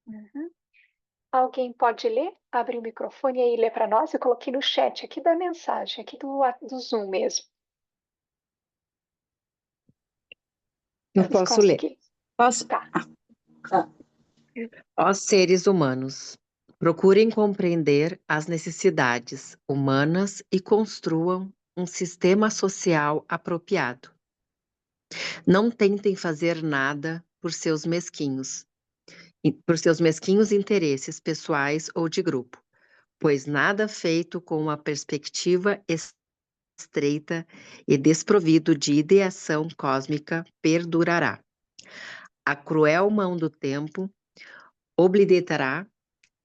Uhum. Alguém pode ler? Abre o microfone aí e lê para nós. Eu coloquei no chat aqui da mensagem, aqui do Zoom mesmo. Eu Vamos posso ler. conseguir. Posso? Tá. Ó seres humanos, procurem compreender as necessidades humanas e construam um sistema social apropriado. Não tentem fazer nada por seus mesquinhos interesses pessoais ou de grupo, pois nada feito com uma perspectiva estreita e desprovido de ideação cósmica perdurará. A cruel mão do tempo obliterará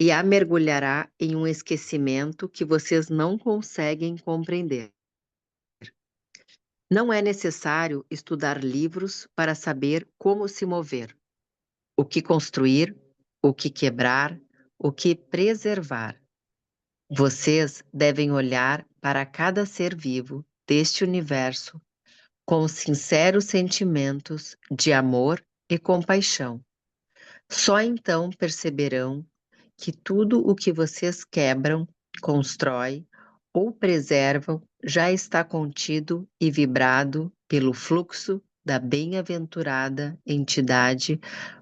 e a mergulhará em um esquecimento que vocês não conseguem compreender. Não é necessário estudar livros para saber como se mover, o que construir, o que quebrar, o que preservar. Vocês devem olhar para cada ser vivo deste universo com sinceros sentimentos de amor e compaixão. Só então perceberão que tudo o que vocês quebram, constroem ou preservam já está contido e vibrado pelo fluxo da bem-aventurada entidade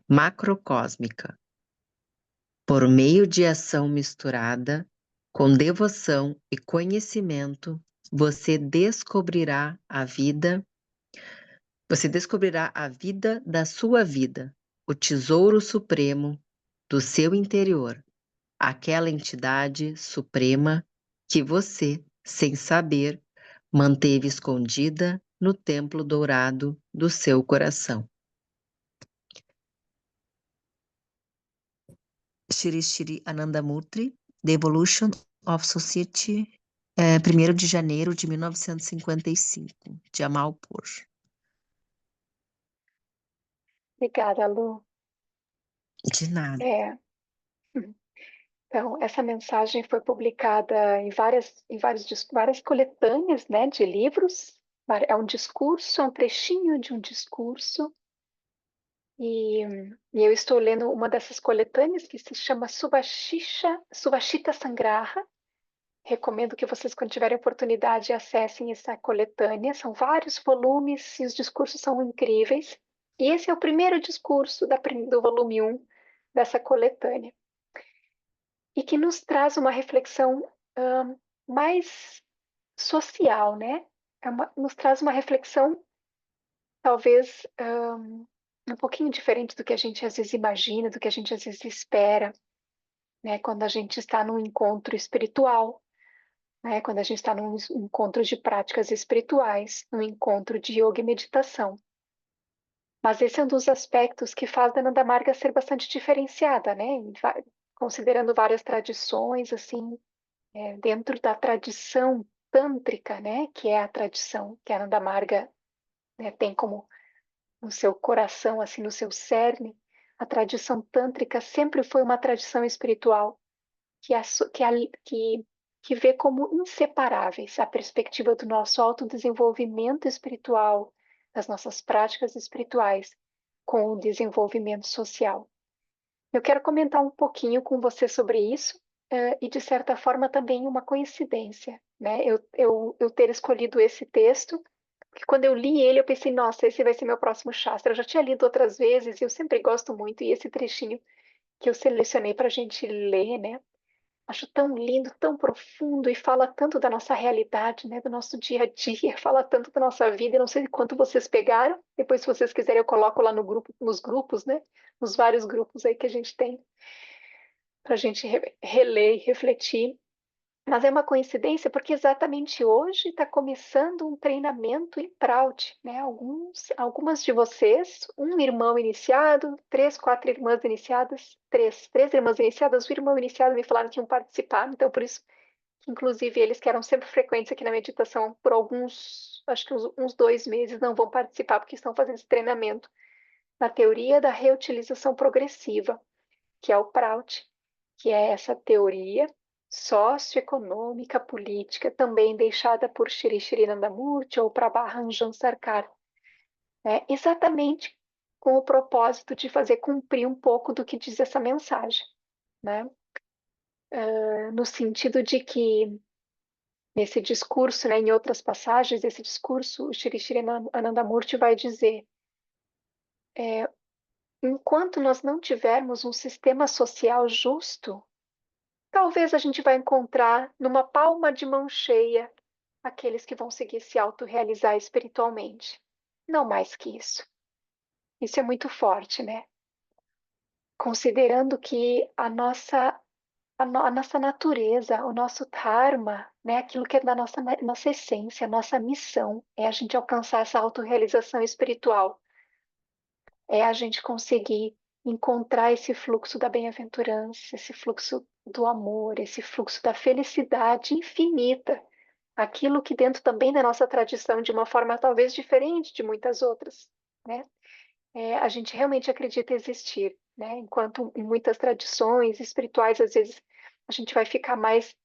macrocósmica. Por meio de ação misturada, com devoção e conhecimento, você descobrirá a vida da sua vida, o tesouro supremo do seu interior, aquela entidade suprema que você, sem saber, manteve escondida no templo dourado do seu coração. Shri Shri Anandamurti, The Evolution of Society, 1º de janeiro de 1955, de Amalpur. Obrigada, Lu. De nada. É, então, essa mensagem foi publicada em várias coletâneas, né, de livros. É um discurso, é um trechinho de um discurso. E, e eu estou lendo uma dessas coletâneas que se chama Subhashita Sangraha. Recomendo que vocês, quando tiverem oportunidade, acessem essa coletânea. São vários volumes e os discursos são incríveis. E esse é o primeiro discurso do volume 1 dessa coletânea. E que nos traz uma reflexão mais social, né? Nos traz uma reflexão, talvez, um pouquinho diferente do que a gente às vezes imagina, do que a gente às vezes espera, né? Quando a gente está num encontro espiritual, né? Quando a gente está num encontro de práticas espirituais, num encontro de yoga e meditação. Mas esse é um dos aspectos que faz a Nanda Marga ser bastante diferenciada, né? Considerando várias tradições, assim, dentro da tradição tântrica, né? Que é a tradição que a Nanda Marga, né, tem como no seu coração, assim, no seu cerne. A tradição tântrica sempre foi uma tradição espiritual que, que vê como inseparáveis a perspectiva do nosso autodesenvolvimento espiritual, das nossas práticas espirituais, com o desenvolvimento social. Eu quero comentar um pouquinho com você sobre isso, e, de certa forma, também uma coincidência, né? Eu ter escolhido esse texto, porque quando eu li ele, eu pensei, nossa, esse vai ser meu próximo Shastra. Eu já tinha lido outras vezes e eu sempre gosto muito, e esse trechinho que eu selecionei para a gente ler, né? Acho tão lindo, tão profundo e fala tanto da nossa realidade, né, do nosso dia a dia, fala tanto da nossa vida. Eu não sei quanto vocês pegaram. Depois, se vocês quiserem, eu coloco lá no grupo, nos grupos, né, nos vários grupos aí que a gente tem para a gente reler e refletir. Mas é uma coincidência porque exatamente hoje está começando um treinamento em Prout, né? Algumas de vocês, um irmão iniciado, três, quatro irmãs iniciadas, três irmãs iniciadas, o irmão iniciado me falaram que iam participar, então por isso, inclusive, eles que eram sempre frequentes aqui na meditação, por alguns, acho que uns 2 meses não vão participar porque estão fazendo esse treinamento na teoria da reutilização progressiva, que é o Prout, que é essa teoria socioeconômica, política, também deixada por Shri Shri Nandamurti ou Prabharanjan Sarkar. Exatamente com o propósito de fazer cumprir um pouco do que diz essa mensagem, né? No sentido de que nesse discurso, né, em outras passagens desse discurso, o Shri Shri Anandamurti vai dizer: enquanto nós não tivermos um sistema social justo, talvez a gente vai encontrar numa palma de mão cheia aqueles que vão seguir se autorrealizar espiritualmente. Não mais que isso. Isso é muito forte, né? Considerando que a nossa natureza, o nosso dharma, né, aquilo que é da nossa essência, a nossa missão, é a gente alcançar essa autorrealização espiritual, é a gente conseguir encontrar esse fluxo da bem-aventurança, esse fluxo do amor, esse fluxo da felicidade infinita, aquilo que dentro também da nossa tradição, de uma forma talvez diferente de muitas outras, né? A gente realmente acredita existir, né? Enquanto em muitas tradições espirituais, às vezes, a gente vai ficar mais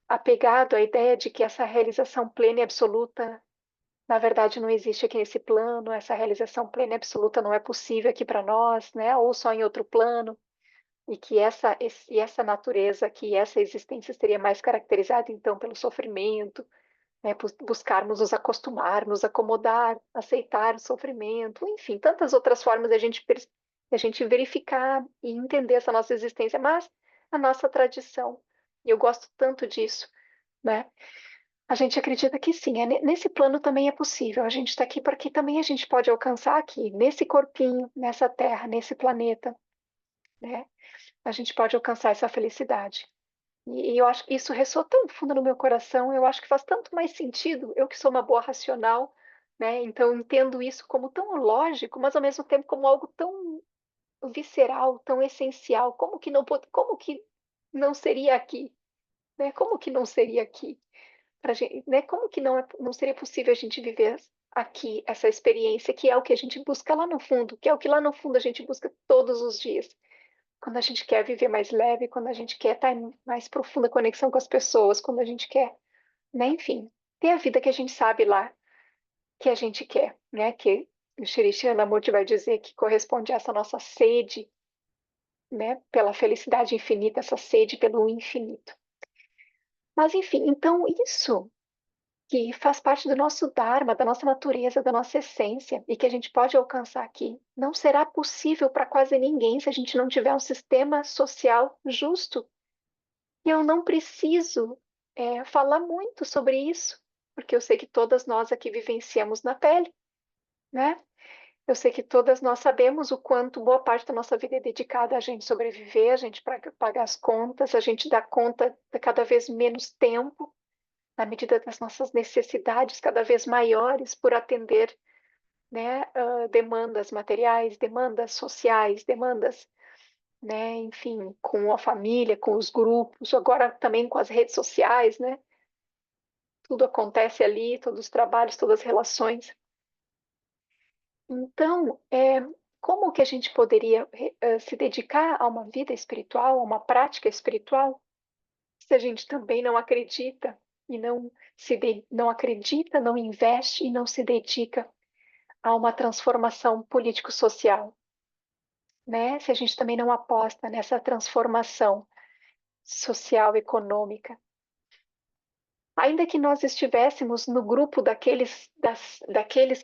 apegado à ideia de que essa realização plena e absoluta, na verdade, não existe aqui nesse plano, essa realização plena e absoluta não é possível aqui para nós, né? Ou só em outro plano, e que essa natureza, que essa existência seria mais caracterizada, então, pelo sofrimento, né? Buscarmos nos acostumar, nos acomodar, aceitar o sofrimento, enfim, tantas outras formas de a gente verificar e entender essa nossa existência, mas a nossa tradição, e eu gosto tanto disso, né? A gente acredita que sim, nesse plano também é possível. A gente está aqui porque também a gente pode alcançar aqui, nesse corpinho, nessa terra, nesse planeta, né? A gente pode alcançar essa felicidade. E eu acho que isso ressoa tão fundo no meu coração, eu acho que faz tanto mais sentido, eu que sou uma boa racional, né? Então eu entendo isso como tão lógico, mas ao mesmo tempo como algo tão visceral, tão essencial. Como que não seria aqui, né? Como que não seria aqui? Pra gente, né? Como que não seria possível a gente viver aqui essa experiência, que é o que a gente busca lá no fundo, que é o que lá no fundo a gente busca todos os dias, quando a gente quer viver mais leve, quando a gente quer estar em mais profunda conexão com as pessoas, quando a gente quer, né? Enfim, ter a vida que a gente sabe lá que a gente quer, né? Que o Shri Krishnamurti vai dizer que corresponde a essa nossa sede, né? Pela felicidade infinita, essa sede pelo infinito. Mas enfim, então isso que faz parte do nosso Dharma, da nossa natureza, da nossa essência, e que a gente pode alcançar aqui, não será possível para quase ninguém se a gente não tiver um sistema social justo. E eu não preciso falar muito sobre isso, porque eu sei que todas nós aqui vivenciamos na pele, né? Eu sei que todas nós sabemos o quanto boa parte da nossa vida é dedicada a gente sobreviver, a gente pagar as contas, a gente dá conta de cada vez menos tempo, na medida das nossas necessidades cada vez maiores por atender, né, demandas materiais, demandas sociais, demandas, né, enfim, com a família, com os grupos, agora também com as redes sociais, né? Tudo acontece ali, todos os trabalhos, todas as relações. Então, como que a gente poderia se dedicar a uma vida espiritual, a uma prática espiritual, se a gente também não acredita e não acredita, não investe e não se dedica a uma transformação político-social, né? Se a gente também não aposta nessa transformação social, econômica, ainda que nós estivéssemos no grupo daqueles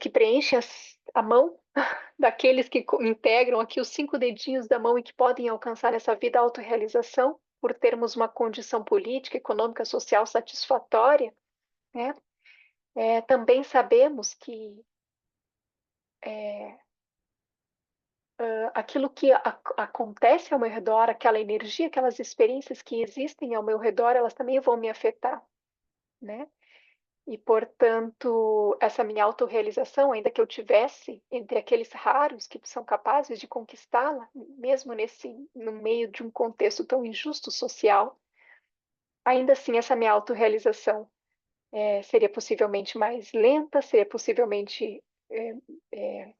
que preenchem a mão, daqueles que integram aqui os 5 dedinhos da mão e que podem alcançar essa vida autorrealização, por termos uma condição política, econômica, social satisfatória, né? Também sabemos que aquilo que acontece ao meu redor, aquela energia, aquelas experiências que existem ao meu redor, elas também vão me afetar, né? E, portanto, essa minha autorrealização, ainda que eu tivesse entre aqueles raros que são capazes de conquistá-la, mesmo no meio de um contexto tão injusto social, ainda assim essa minha autorrealização seria possivelmente mais lenta, seria possivelmente é, é,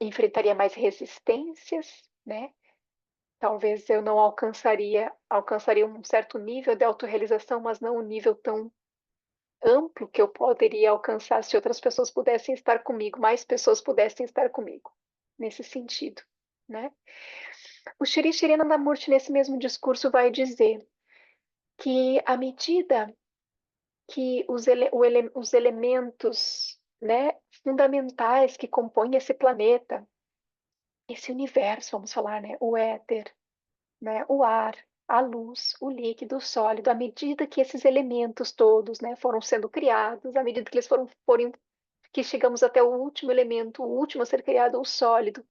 enfrentaria mais resistências, né? Talvez eu não alcançaria um certo nível de autorrealização, mas não um nível tão amplo que eu poderia alcançar se outras pessoas pudessem estar comigo, mais pessoas pudessem estar comigo, nesse sentido, né? O Shri Shri Nandamurti, nesse mesmo discurso, vai dizer que à medida que os elementos, né, fundamentais que compõem esse planeta, esse universo, vamos falar, né, o éter, né, o ar, a luz, o líquido, o sólido, à medida que esses elementos todos, né, foram sendo criados, à medida que eles foram que chegamos até o último elemento, o último a ser criado, o sólido.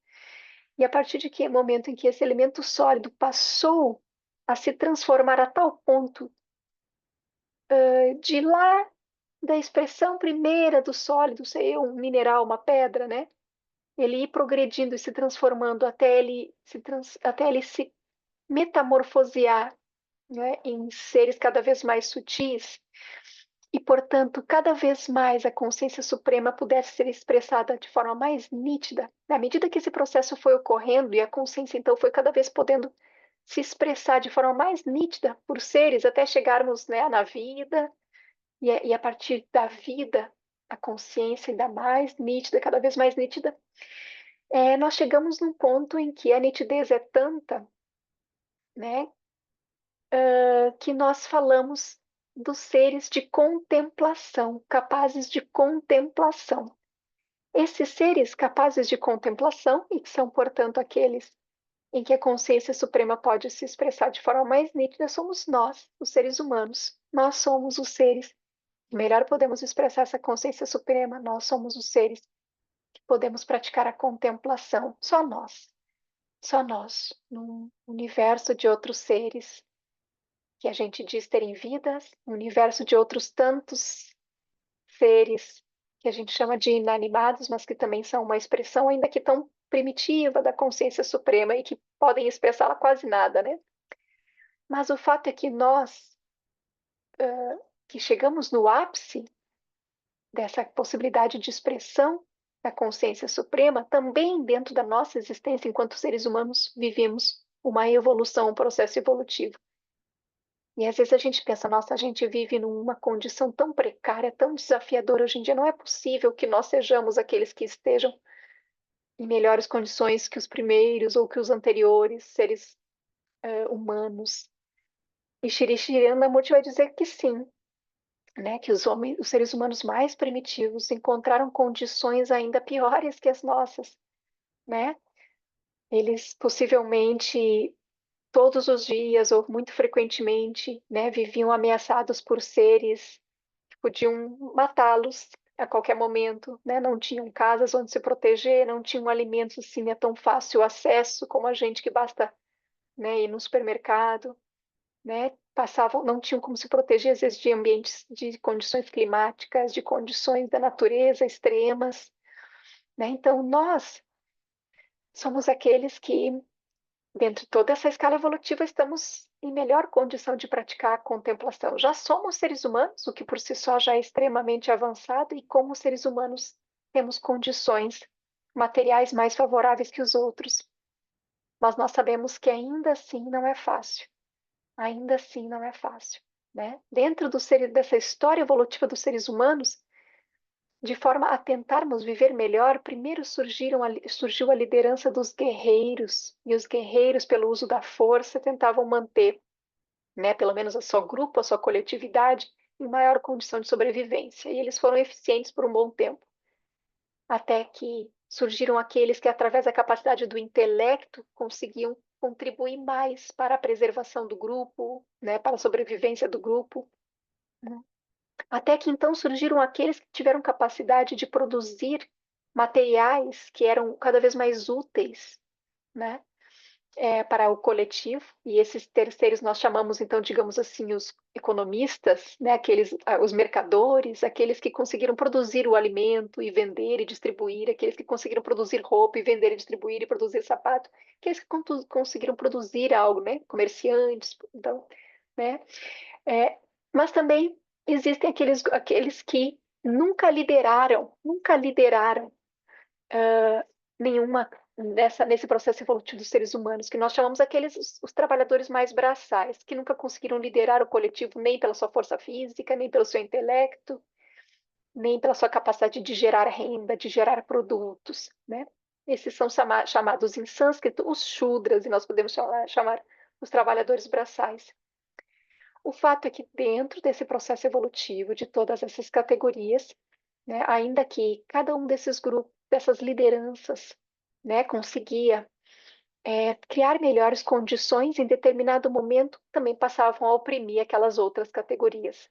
E a partir de que momento em que esse elemento sólido passou a se transformar a tal ponto de lá da expressão primeira do sólido, ser um mineral, uma pedra, né? Ele ir progredindo e se transformando até ele se metamorfosear, né, em seres cada vez mais sutis e, portanto, cada vez mais a consciência suprema pudesse ser expressada de forma mais nítida. À medida que esse processo foi ocorrendo e a consciência então foi cada vez podendo se expressar de forma mais nítida por seres até chegarmos, né, na vida e a partir da vida a consciência ainda mais nítida, cada vez mais nítida, nós chegamos num ponto em que a nitidez é tanta, né, que nós falamos dos seres de contemplação, capazes de contemplação. Esses seres capazes de contemplação, e que são, portanto, aqueles em que a consciência suprema pode se expressar de forma mais nítida, somos nós, os seres humanos. Nós somos os seres que melhor podemos expressar essa consciência suprema, nós somos os seres que podemos praticar a contemplação. Só nós, num universo de outros seres que a gente diz terem vidas, um universo de outros tantos seres que a gente chama de inanimados, mas que também são uma expressão ainda que tão primitiva da consciência suprema e que podem expressá-la quase nada, né? Mas o fato é que nós, que chegamos no ápice dessa possibilidade de expressão da consciência suprema, também dentro da nossa existência enquanto seres humanos vivemos uma evolução, um processo evolutivo. E às vezes a gente pensa, nossa, a gente vive numa condição tão precária, tão desafiadora hoje em dia, não é possível que nós sejamos aqueles que estejam em melhores condições que os primeiros ou que os anteriores seres humanos. E Shri Shri Anandamurti vai dizer que sim, né, que os seres humanos mais primitivos encontraram condições ainda piores que as nossas, né? Eles possivelmente todos os dias ou muito frequentemente, né, viviam ameaçados por seres que podiam matá-los a qualquer momento, né? Não tinham casas onde se proteger, não tinham alimentos assim a tão fácil acesso como a gente que basta, né, ir no supermercado, né? Passavam, não tinham como se proteger às vezes de ambientes, de condições climáticas, de condições da natureza extremas, né? Então nós somos aqueles que dentro de toda essa escala evolutiva, estamos em melhor condição de praticar a contemplação. Já somos seres humanos, o que por si só já é extremamente avançado, e como seres humanos temos condições materiais mais favoráveis que os outros. Mas nós sabemos que ainda assim não é fácil. Ainda assim não é fácil, né? Dentro dessa história evolutiva dos seres humanos, de forma a tentarmos viver melhor, primeiro surgiu a liderança dos guerreiros, e os guerreiros, pelo uso da força, tentavam manter, né, pelo menos o seu grupo, a sua coletividade, em maior condição de sobrevivência. E eles foram eficientes por um bom tempo, até que surgiram aqueles que, através da capacidade do intelecto, conseguiam contribuir mais para a preservação do grupo, né, para a sobrevivência do grupo. Até que então surgiram aqueles que tiveram capacidade de produzir materiais que eram cada vez mais úteis, né, para o coletivo. E esses terceiros nós chamamos então, digamos assim, os economistas, né, os mercadores, aqueles que conseguiram produzir o alimento e vender e distribuir, aqueles que conseguiram produzir roupa e vender e distribuir e produzir sapato, aqueles que conseguiram produzir algo, né, comerciantes, então, né, é, mas também existem aqueles que nunca lideraram nenhuma nesse processo evolutivo dos seres humanos, que nós chamamos os trabalhadores mais braçais, que nunca conseguiram liderar o coletivo nem pela sua força física, nem pelo seu intelecto, nem pela sua capacidade de gerar renda, de gerar produtos, né? Esses são chamados em sânscrito os Shudras, e nós podemos chamar os trabalhadores braçais. O fato é que dentro desse processo evolutivo de todas essas categorias, né, ainda que cada um desses grupos, dessas lideranças, né, conseguia criar melhores condições, em determinado momento também passavam a oprimir aquelas outras categorias.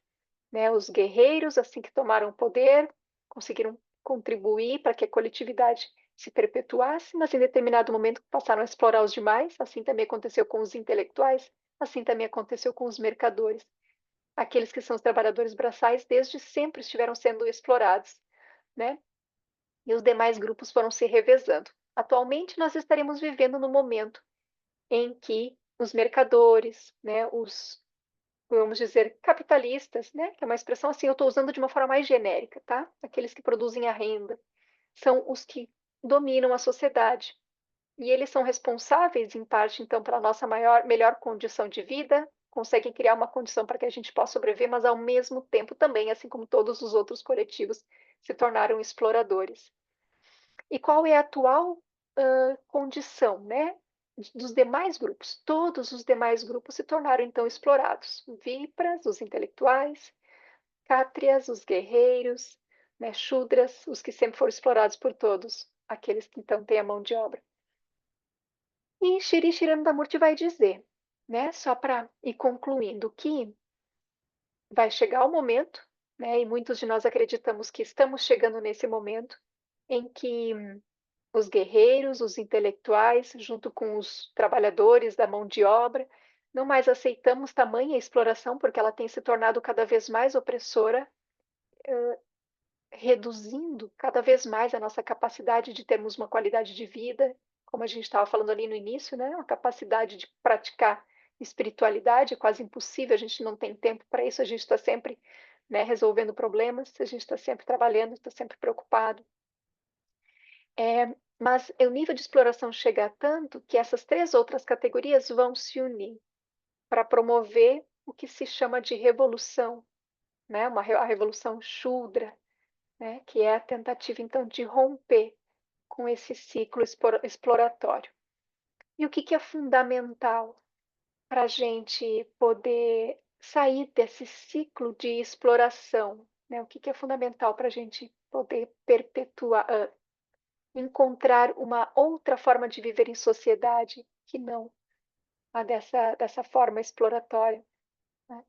Né? Os guerreiros, assim que tomaram o poder, conseguiram contribuir para que a coletividade se perpetuasse, mas em determinado momento passaram a explorar os demais. Assim também aconteceu com os intelectuais, assim também aconteceu com os mercadores. Aqueles que são os trabalhadores braçais desde sempre estiveram sendo explorados, né? E os demais grupos foram se revezando. Atualmente nós estaremos vivendo no momento em que os mercadores, né, os, vamos dizer, capitalistas, né, que é uma expressão assim, eu estou usando de uma forma mais genérica, tá? Aqueles que produzem a renda, são os que dominam a sociedade. E eles são responsáveis, em parte, então, pela nossa melhor condição de vida, conseguem criar uma condição para que a gente possa sobreviver, mas ao mesmo tempo também, assim como todos os outros coletivos, se tornaram exploradores. E qual é a atual condição, né, dos demais grupos? Todos os demais grupos se tornaram então explorados. Vipras, os intelectuais, Kshatriyas, os guerreiros, né, Shudras, os que sempre foram explorados por todos, aqueles que então têm a mão de obra. E Shri Shiranandamurti vai dizer, né, só para ir concluindo, que vai chegar o momento, né, e muitos de nós acreditamos que estamos chegando nesse momento, em que os guerreiros, os intelectuais, junto com os trabalhadores da mão de obra, não mais aceitamos tamanha exploração, porque ela tem se tornado cada vez mais opressora, reduzindo cada vez mais a nossa capacidade de termos uma qualidade de vida, como a gente estava falando ali no início, né? A capacidade de praticar espiritualidade é quase impossível, a gente não tem tempo para isso, a gente está sempre, né, resolvendo problemas, a gente está sempre trabalhando, está sempre preocupado. Mas o nível de exploração chega a tanto que essas três outras categorias vão se unir para promover o que se chama de revolução, né? A revolução Shudra, né? Que é a tentativa, então, de romper com esse ciclo exploratório. E o que é fundamental para a gente poder sair desse ciclo de exploração? Né? O que é fundamental para a gente poder perpetuar, encontrar uma outra forma de viver em sociedade que não a dessa forma exploratória, né?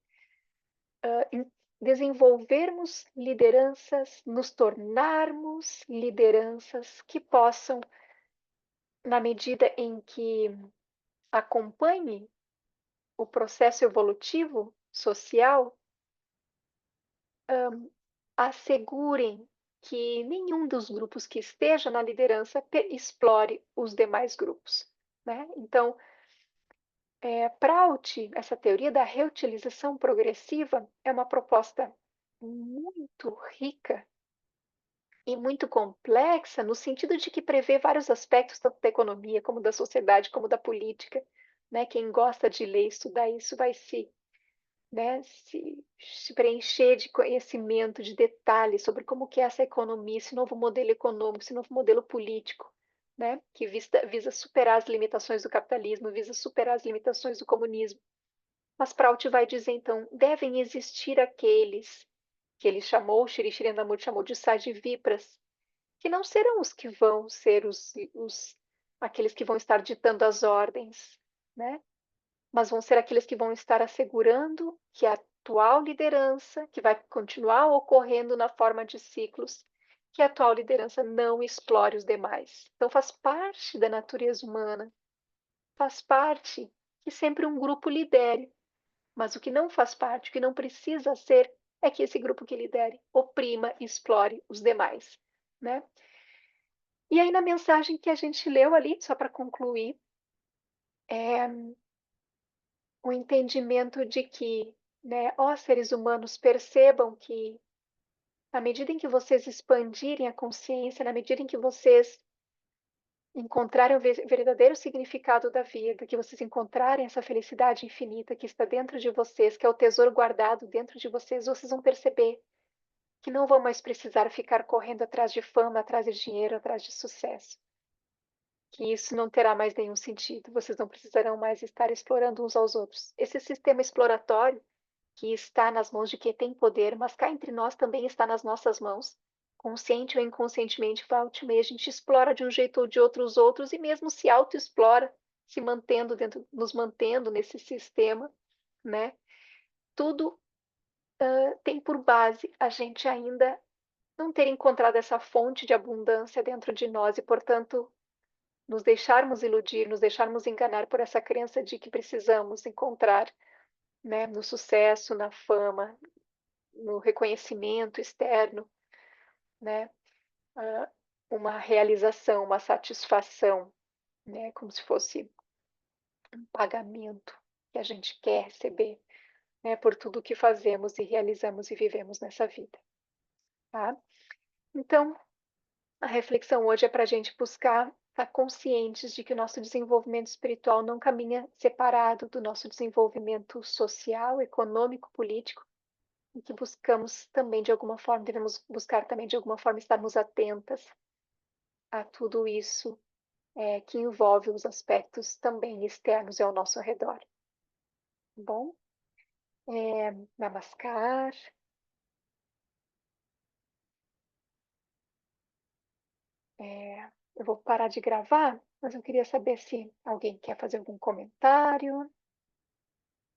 Desenvolvermos lideranças, nos tornarmos lideranças que possam, na medida em que acompanhe o processo evolutivo social, assegurem que nenhum dos grupos que esteja na liderança explore os demais grupos, né? Então, Prout, essa teoria da reutilização progressiva, é uma proposta muito rica e muito complexa, no sentido de que prevê vários aspectos, tanto da economia, como da sociedade, como da política. Né? Quem gosta de ler e estudar isso vai né, se preencher de conhecimento, de detalhes sobre como que é essa economia, esse novo modelo econômico, esse novo modelo político, né, que visa superar as limitações do capitalismo, visa superar as limitações do comunismo. Mas Prout vai dizer, então, devem existir aqueles que ele chamou, Shri Shirandamurti chamou de Sadivipras, que não serão os que vão ser aqueles que vão estar ditando as ordens, né? Mas vão ser aqueles que vão estar assegurando que a atual liderança, que vai continuar ocorrendo na forma de ciclos, que a atual liderança não explore os demais. Então faz parte da natureza humana, faz parte que sempre um grupo lidere, mas o que não faz parte, o que não precisa ser, é que esse grupo que lidere oprima e explore os demais, né? E aí na mensagem que a gente leu ali, só para concluir, é o entendimento de que, né, ó seres humanos, percebam que na medida em que vocês expandirem a consciência, na medida em que vocês encontrarem o verdadeiro significado da vida, que vocês encontrarem essa felicidade infinita que está dentro de vocês, que é o tesouro guardado dentro de vocês, vocês vão perceber que não vão mais precisar ficar correndo atrás de fama, atrás de dinheiro, atrás de sucesso. que isso não terá mais nenhum sentido, vocês não precisarão mais estar explorando uns aos outros. Esse sistema exploratório, que está nas mãos de quem tem poder, mas cá entre nós também está nas nossas mãos, consciente ou inconscientemente, volte e meia a gente explora de um jeito ou de outro os outros e mesmo se autoexplora, se mantendo dentro, nos mantendo nesse sistema, né? Tudo tem por base a gente ainda não ter encontrado essa fonte de abundância dentro de nós e, portanto, nos deixarmos iludir, nos deixarmos enganar por essa crença de que precisamos encontrar, né, no sucesso, na fama, no reconhecimento externo, né, ah, uma realização, uma satisfação, né, como se fosse um pagamento que a gente quer receber, né, por tudo que fazemos e realizamos e vivemos nessa vida, tá? Então, a reflexão hoje é para a gente buscar estar conscientes de que o nosso desenvolvimento espiritual não caminha separado do nosso desenvolvimento social, econômico, político, e que buscamos também de alguma forma, devemos buscar também de alguma forma estarmos atentas a tudo isso que envolve os aspectos também externos ao nosso redor. Tá bom? Namaskar. Eu vou parar de gravar, mas eu queria saber se alguém quer fazer algum comentário.